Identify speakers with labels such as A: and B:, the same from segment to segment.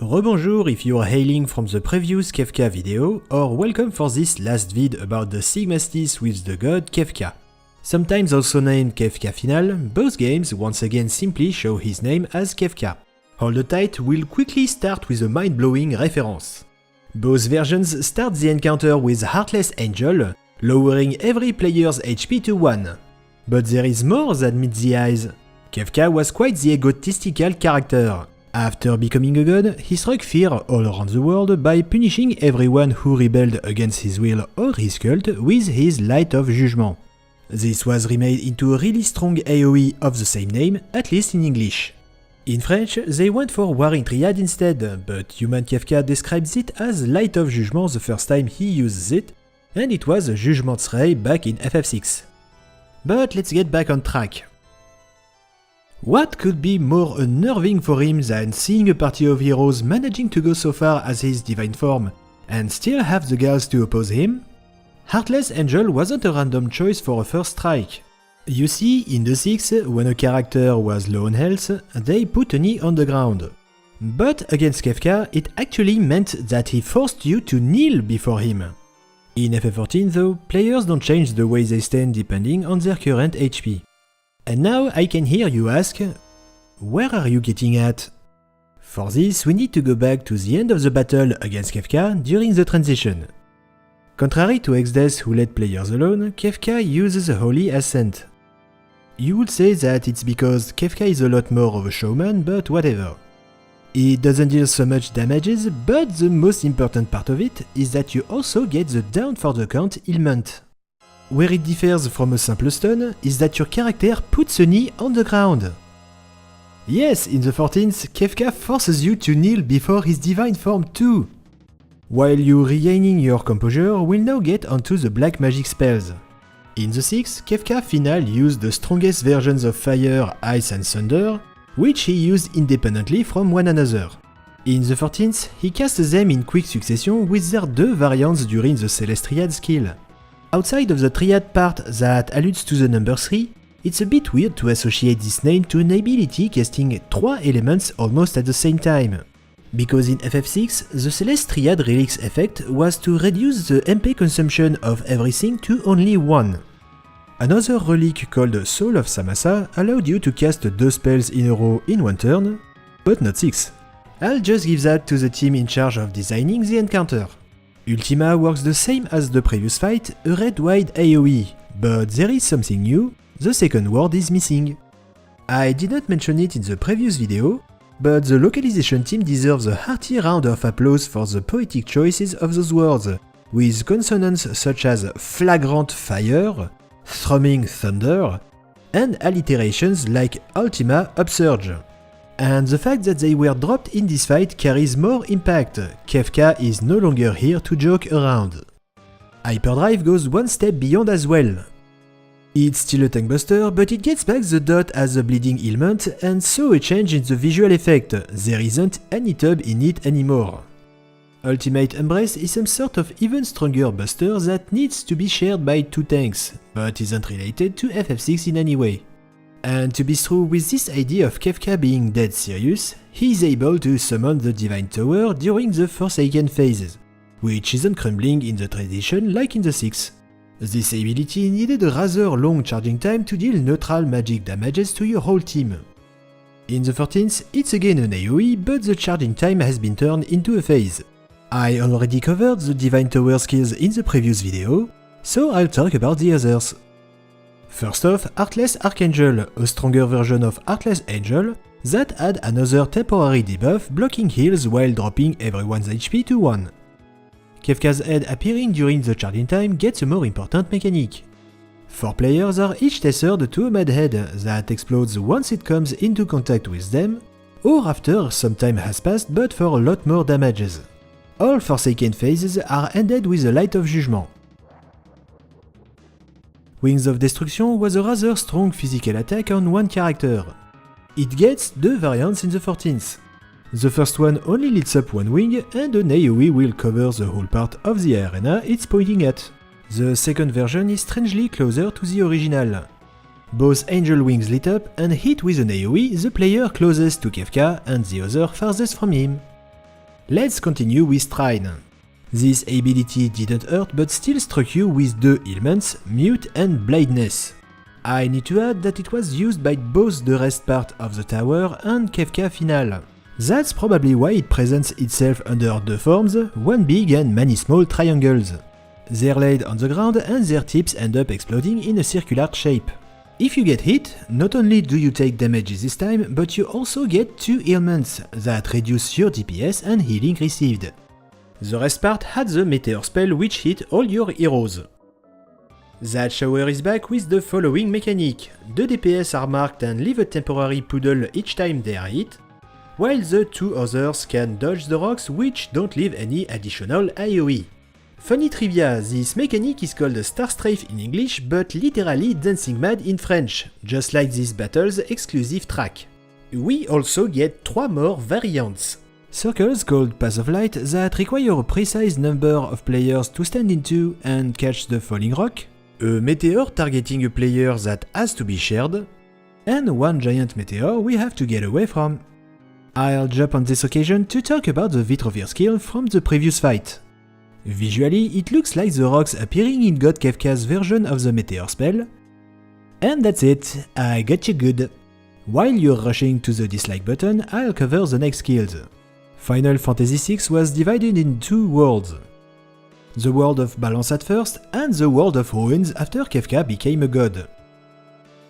A: Rebonjour if you're hailing from the previous Kefka video, or welcome for this last vid about the Sigmastis with the god Kefka. Sometimes also named Kefka Final, both games once again simply show his name as Kefka. Hold tight, we'll quickly start with a mind-blowing reference. Both versions start the encounter with Heartless Angel, lowering every player's HP to 1. But there is more than meets the eyes. Kefka was quite the egotistical character. After becoming a god, he struck fear all around the world by punishing everyone who rebelled against his will or his cult with his Light of Judgment. This was remade into a really strong AoE of the same name, at least in English. In French, they went for Warring Triad instead, but Human Kefka describes it as Light of Judgment the first time he uses it, and it was Judgment's Ray back in FF6. But let's get back on track. What could be more unnerving for him than seeing a party of heroes managing to go so far as his divine form, and still have the girls to oppose him? Heartless Angel wasn't a random choice for a first strike. You see, in the 6, when a character was low on health, they put a knee on the ground. But against Kefka, it actually meant that he forced you to kneel before him. In FF14 though, players don't change the way they stand depending on their current HP. And now I can hear you ask, where are you getting at? For this, we need to go back to the end of the battle against Kefka during the transition. Contrary to Exdeath who let players alone, Kefka uses a Holy Ascent. You would say that it's because Kefka is a lot more of a showman, but whatever. It doesn't deal so much damages, but the most important part of it is that you also get the down for the count ailment. Where it differs from a simple stun is that your character puts a knee on the ground. Yes, in the 14th, Kefka forces you to kneel before his divine form too. While you regaining your composure, we'll now get onto the black magic spells. In the 6th, Kefka Final used the strongest versions of Fire, Ice and Thunder, which he used independently from one another. In the 14th, he cast them in quick succession with their two variants during the Celestiad skill. Outside of the Triad part that alludes to the number 3, it's a bit weird to associate this name to an ability casting 3 elements almost at the same time. Because in FF6, the Celestiad Relics effect was to reduce the MP consumption of everything to only 1. Another relic called Soul of Samasa allowed you to cast 2 spells in a row in one turn, but not 6. I'll just give that to the team in charge of designing the encounter. Ultima works the same as the previous fight, a red-wide AoE, but there is something new, the second word is missing. I did not mention it in the previous video, but the localization team deserves a hearty round of applause for the poetic choices of those words, with consonants such as flagrant fire, thrumming thunder, and alliterations like Ultima Upsurge. And the fact that they were dropped in this fight carries more impact. Kefka is no longer here to joke around. Hyperdrive goes one step beyond as well. It's still a tank buster, but it gets back the dot as a bleeding ailment and so a change in the visual effect. There isn't any tub in it anymore. Ultimate Embrace is some sort of even stronger buster that needs to be shared by 2 tanks, but isn't related to FF6 in any way. And to be through with this idea of Kefka being dead serious, he is able to summon the Divine Tower during the Forsaken phases, which isn't crumbling in the tradition like in the 6th. This ability needed a rather long charging time to deal neutral magic damages to your whole team. In the 14th, it's again an AoE, but the charging time has been turned into a phase. I already covered the Divine Tower skills in the previous video, so I'll talk about the others. First off, Heartless Archangel, a stronger version of Heartless Angel that had another temporary debuff blocking heals while dropping everyone's HP to 1. Kefka's head appearing during the charging time gets a more important mechanic. 4 players are each tethered to a mad head that explodes once it comes into contact with them, or after some time has passed but for a lot more damages. All Forsaken phases are ended with a Light of Judgment. Wings of Destruction was a rather strong physical attack on one character. It gets 2 variants in the 14th. The first one only lights up one wing and an AoE will cover the whole part of the arena it's pointing at. The second version is strangely closer to the original. Both angel wings lit up and hit with an AoE the player closest to Kefka and the other farthest from him. Let's continue with Trine. This ability didn't hurt but still struck you with the ailments, Mute and Blindness. I need to add that it was used by both the rest part of the tower and Kefka Final. That's probably why it presents itself under the forms, one big and many small triangles. They're laid on the ground and their tips end up exploding in a circular shape. If you get hit, not only do you take damage this time, but you also get 2 ailments that reduce your DPS and healing received. The rest part had the Meteor spell which hit all your heroes. That shower is back with the following mechanic. The DPS are marked and leave a temporary puddle each time they are hit, while the 2 others can dodge the rocks which don't leave any additional AoE. Funny trivia, this mechanic is called Star Strafe in English but literally Dancing Mad in French, just like this battle's exclusive track. We also get 3 more variants. Circles called Paths of Light that require a precise number of players to stand into and catch the falling rock, a meteor targeting a player that has to be shared, and 1 giant meteor we have to get away from. I'll jump on this occasion to talk about the Vitrovir skill from the previous fight. Visually, it looks like the rocks appearing in God Kefka's version of the Meteor spell. And that's it, I got you good. While you're rushing to the dislike button, I'll cover the next skills. Final Fantasy VI was divided in 2 worlds. The world of balance at first, and the world of ruins after Kefka became a god.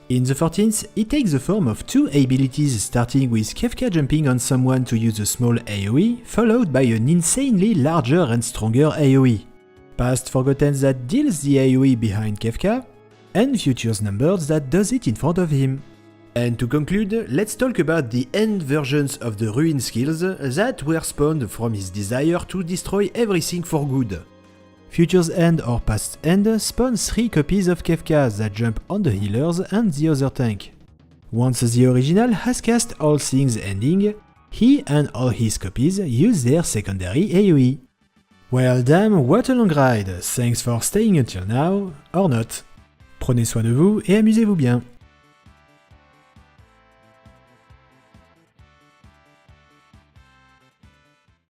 A: In the 14th, it takes the form of 2 abilities starting with Kefka jumping on someone to use a small AoE, followed by an insanely larger and stronger AoE. Past Forgotten that deals the AoE behind Kefka, and Future's Numbers that does it in front of him. And to conclude, let's talk about the end versions of the Ruin skills that were spawned from his desire to destroy everything for good. Future's End or Past's End spawn 3 copies of Kefka that jump on the healers and the other tank. Once the original has cast All Things Ending, he and all his copies use their secondary AoE. Well damn, what a long ride, thanks for staying until now, or not. Prenez soin de vous et amusez-vous bien.